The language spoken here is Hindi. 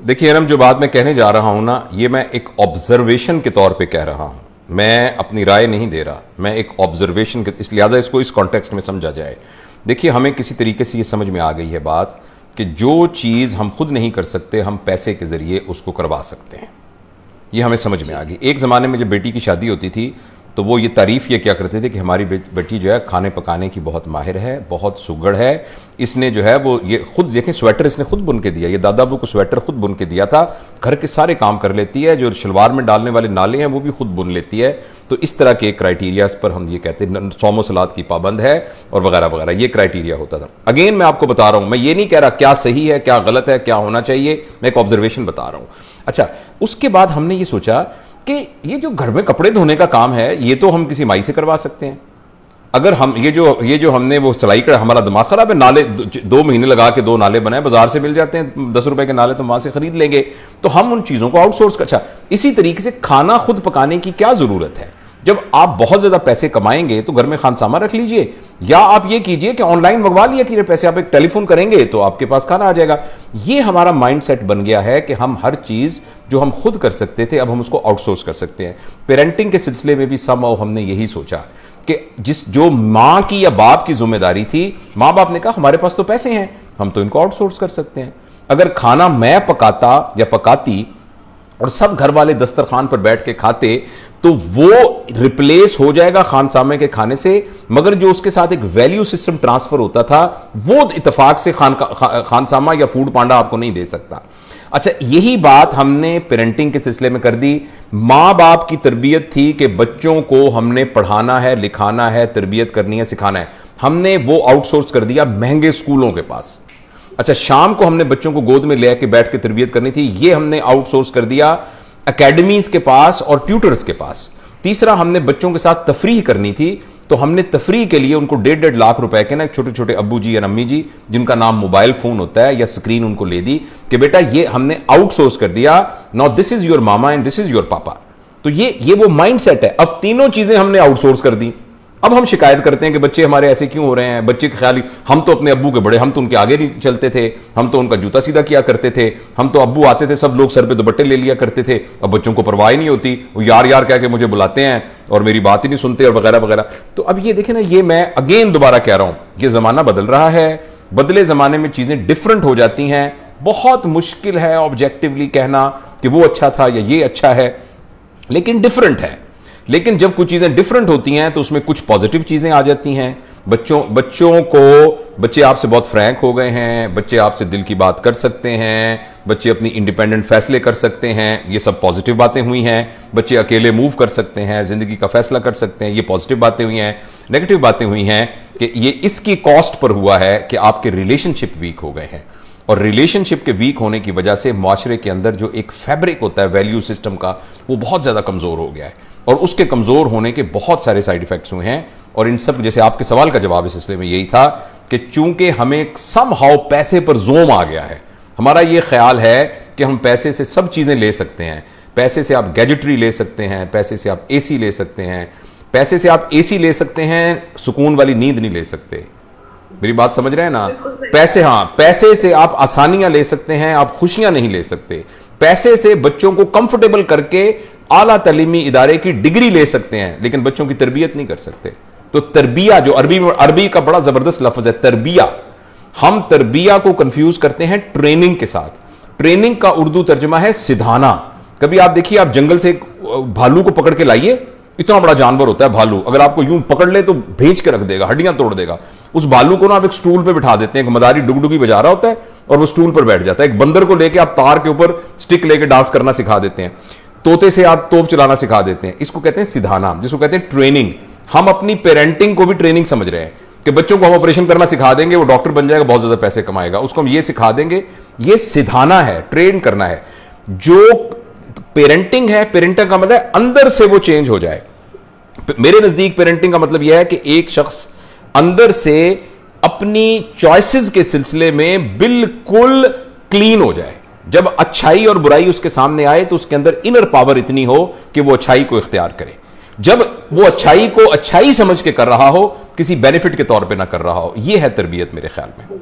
देखिए अरम, जो बात मैं कहने जा रहा हूं ना, ये मैं एक ऑब्जर्वेशन के तौर पे कह रहा हूं, मैं अपनी राय नहीं दे रहा, मैं एक ऑब्जर्वेशन के, इस लिहाजा इसको इस कॉन्टेक्स्ट में समझा जाए। देखिए हमें किसी तरीके से ये समझ में आ गई है बात कि जो चीज़ हम खुद नहीं कर सकते हम पैसे के ज़रिए उसको करवा सकते हैं। ये हमें समझ में आ गई। एक ज़माने में जब बेटी की शादी होती थी तो वो ये तारीफ़ ये क्या करते थे कि हमारी बेटी जो है खाने पकाने की बहुत माहिर है, बहुत सुगड़ है, इसने जो है वो ये खुद देखें स्वेटर इसने खुद बुन के दिया, ये दादा अबू को स्वेटर खुद बुन के दिया था, घर के सारे काम कर लेती है, जो शलवार में डालने वाले नाले हैं वो भी खुद बुन लेती है। तो इस तरह के क्राइटेरियाज पर हम ये कहते हैं सौमो सलाद की पाबंद है और वगैरह वगैरह, ये क्राइटेरिया होता था। अगेन मैं आपको बता रहा हूं, मैं ये नहीं कह रहा क्या सही है क्या गलत है क्या होना चाहिए, मैं एक ऑब्जर्वेशन बता रहा हूं। अच्छा, उसके बाद हमने ये सोचा कि ये जो घर में कपड़े धोने का काम है ये तो हम किसी माई से करवा सकते हैं। अगर हम ये जो हमने वो सिलाई कर, हमारा दिमाग खराब है, नाले 2 महीने लगा के 2 नाले बनाए, बाजार से मिल जाते हैं 10 रुपए के नाले, तो वहां से खरीद लेंगे, तो हम उन चीजों को आउटसोर्स कर। अच्छा, इसी तरीके से खाना खुद पकाने की क्या जरूरत है? जब आप बहुत ज्यादा पैसे कमाएंगे तो घर में खानसामा रख लीजिए, या आप ये कीजिए कि ऑनलाइन मंगवा लिया कि पैसे, आप एक टेलीफोन करेंगे तो आपके पास खाना आ जाएगा। ये हमारा माइंडसेट बन गया है कि हम हर चीज जो हम खुद कर सकते थे अब हम उसको आउटसोर्स कर सकते हैं। पेरेंटिंग के सिलसिले में भी समहाउ हमने यही सोचा कि जो मां की या बाप की जिम्मेदारी थी, मां बाप ने कहा हमारे पास तो पैसे हैं, हम तो इनको आउटसोर्स कर सकते हैं। अगर खाना मैं पकाता या पकाती और सब घर वाले दस्तरखान पर बैठ के खाते तो वो रिप्लेस हो जाएगा खानसामे के खाने से, मगर जो उसके साथ एक वैल्यू सिस्टम ट्रांसफर होता था वो इत्तेफाक से खानसामा या फूड पांडा आपको नहीं दे सकता। अच्छा, यही बात हमने पेरेंटिंग के सिलसिले में कर दी। मां बाप की तरबियत थी कि बच्चों को हमने पढ़ाना है, लिखाना है, तरबियत करनी है, सिखाना है, हमने वो आउटसोर्स कर दिया महंगे स्कूलों के पास। अच्छा, शाम को हमने बच्चों को गोद में लेके बैठ के तरबियत करनी थी, ये हमने आउटसोर्स कर दिया एकेडमीज के पास और ट्यूटर्स के पास। तीसरा, हमने बच्चों के साथ तफरीह करनी थी, तो हमने तफरीह के लिए उनको 1.5 लाख रुपए के ना छोटे छोटे अब्बू जी या अम्मी जी जिनका नाम मोबाइल फोन होता है या स्क्रीन उनको ले दी कि बेटा ये हमने आउटसोर्स कर दिया, now this is your mama and this is your पापा। तो ये वो माइंडसेट है। अब तीनों चीजें हमने आउटसोर्स कर दी। अब हम शिकायत करते हैं कि बच्चे हमारे ऐसे क्यों हो रहे हैं, बच्चे के ख्याल, हम तो अपने अब्बू के बड़े, हम तो उनके आगे नहीं चलते थे, हम तो उनका जूता सीधा किया करते थे, हम तो अब्बू आते थे सब लोग सर पे दुपट्टे ले लिया करते थे, अब बच्चों को परवाह नहीं होती, वो यार यार कह के मुझे बुलाते हैं और मेरी बात ही नहीं सुनते और वगैरह वगैरह। तो अब ये देखें ना, ये मैं अगेन दोबारा कह रहा हूं, ये जमाना बदल रहा है, बदले जमाने में चीजें डिफरेंट हो जाती हैं। बहुत मुश्किल है ऑब्जेक्टिवली कहना कि वो अच्छा था या ये अच्छा है, लेकिन डिफरेंट है। लेकिन जब कुछ चीजें डिफरेंट होती हैं तो उसमें कुछ पॉजिटिव चीजें आ जाती हैं। बच्चे आपसे बहुत फ्रैंक हो गए हैं, बच्चे आपसे दिल की बात कर सकते हैं, बच्चे अपनी इंडिपेंडेंट फैसले कर सकते हैं, ये सब पॉजिटिव बातें हुई हैं। बच्चे अकेले मूव कर सकते हैं, जिंदगी का फैसला कर सकते हैं, ये पॉजिटिव बातें हुई हैं। नेगेटिव बातें हुई हैं कि ये इसकी कॉस्ट पर हुआ है कि आपके रिलेशनशिप वीक हो गए हैं, और रिलेशनशिप के वीक होने की वजह से माशरे के अंदर जो एक फैब्रिक होता है वैल्यू सिस्टम का, वो बहुत ज्यादा कमजोर हो गया है, और उसके कमजोर होने के बहुत सारे साइड इफेक्ट्स हुए हैं। और इन सब, जैसे आपके सवाल का जवाब इस सिलसिले में यही था कि चूंकि हमें समहाउ पैसे पर जोम आ गया है, हमारा यह ख्याल है कि हम पैसे से सब चीजें ले सकते हैं, पैसे से आप गैजेटरी ले सकते हैं, पैसे से आप एसी ले सकते हैं, पैसे से आप एसी ले सकते हैं, सुकून वाली नींद नहीं ले सकते। मेरी बात समझ रहे हैं ना? पैसे से आप आसानियां ले सकते हैं, आप खुशियां नहीं ले सकते। पैसे से बच्चों को कंफर्टेबल करके आला तालीमी इदारे की डिग्री ले सकते हैं, लेकिन बच्चों की तरबियत नहीं कर सकते। तो तरबिया, जो अरबी का बड़ा जबरदस्त लफ्ज है तरबिया, हम तरबिया को कंफ्यूज करते हैं ट्रेनिंग के साथ। ट्रेनिंग का उर्दू तर्जुमा है सिधाना। कभी आप देखिए, आप जंगल से एक भालू को पकड़ के लाइए, इतना बड़ा जानवर होता है भालू, अगर आपको यूं पकड़ ले तो भेज के रख देगा, हड्डियां तोड़ देगा। उस भालू को ना आप एक स्टूल पे बिठा देते हैं, मदारी डुगडुगी बजा रहा होता है और वो स्टूल पर बैठ जाता है। एक बंदर को लेके आप तार के ऊपर स्टिक लेके डांस करना सिखा देते हैं, तोते से आप तोप चलाना सिखा देते हैं। इसको कहते हैं सिधाना, जिसको कहते हैं ट्रेनिंग। हम अपनी पेरेंटिंग को भी ट्रेनिंग समझ रहे हैं कि बच्चों को हम ऑपरेशन करना सिखा देंगे, वो डॉक्टर बन जाएगा, बहुत ज्यादा पैसे कमाएगा, उसको हम ये सिखा देंगे। ये सिधाना है, ट्रेन करना है। जो पेरेंटिंग है, पेरेंटिंग का मतलब अंदर से वो चेंज हो जाए। मेरे नजदीक पेरेंटिंग का मतलब यह है कि एक शख्स अंदर से अपनी चॉइसेस के सिलसिले में बिल्कुल क्लीन हो जाए। जब अच्छाई और बुराई उसके सामने आए तो उसके अंदर इनर पावर इतनी हो कि वो अच्छाई को इख्तियार करे। जब वो अच्छाई को अच्छाई समझ के कर रहा हो, किसी बेनिफिट के तौर पे ना कर रहा हो। यह है तरबियत मेरे ख्याल में।